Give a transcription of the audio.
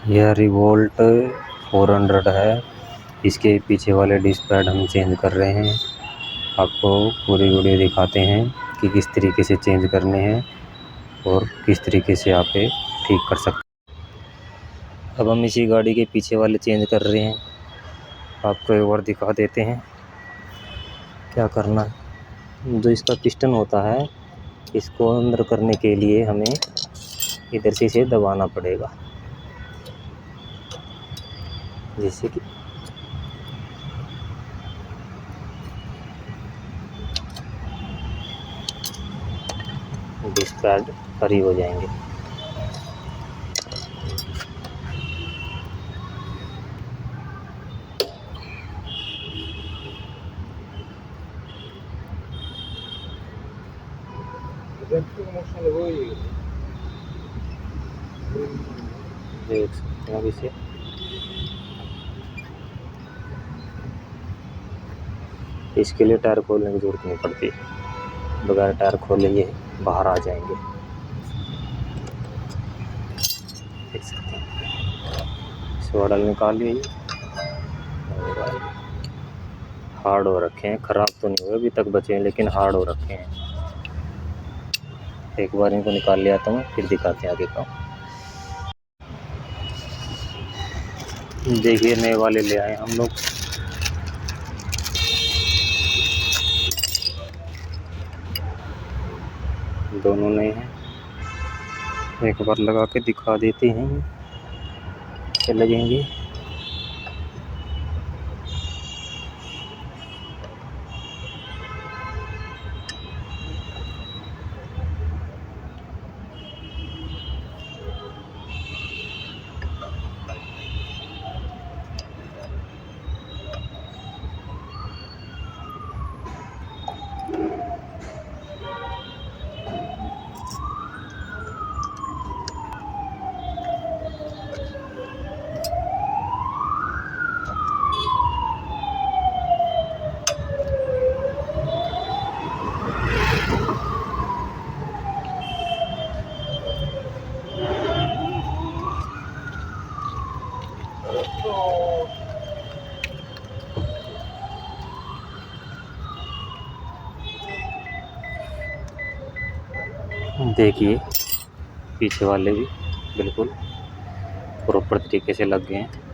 यह रिवोल्ट 400 है। इसके पीछे वाले डिस्क पैड हम चेंज कर रहे हैं। आपको पूरी वीडियो दिखाते हैं कि किस तरीके से चेंज करने हैं और किस तरीके से आप ये ठीक कर सकते हैं। अब हम इसी गाड़ी के पीछे वाले चेंज कर रहे हैं। आपको एक बार दिखा देते हैं क्या करना है। जो इसका पिस्टन होता है, इसको अंदर करने के लिए हमें इधर से इसे दबाना पड़ेगा, जैसे कि डिस्क पैड फ्री हो जाएंगे। देख सकते हैं अब इसे। इसके लिए टायर खोलने की जरूरत नहीं पड़ती, बगैर टायर खोलेंगे बाहर आ जाएंगे। देख सकते हैं, इस मॉडल निकाल लिए। हार्ड हो रखे हैं, ख़राब तो नहीं हुए अभी तक बचे हैं, लेकिन हार्ड हो रखे हैं। एक बार इनको निकाल लिया तो फिर दिखाते हैं आगे का। देखिए नए वाले ले आए हम लोग। दोनों नए हैं। एक बार लगा के दिखा देते हैं कैसे लगेंगे। देखिए पीछे वाले भी बिल्कुल प्रॉपर तरीके से लग गए हैं।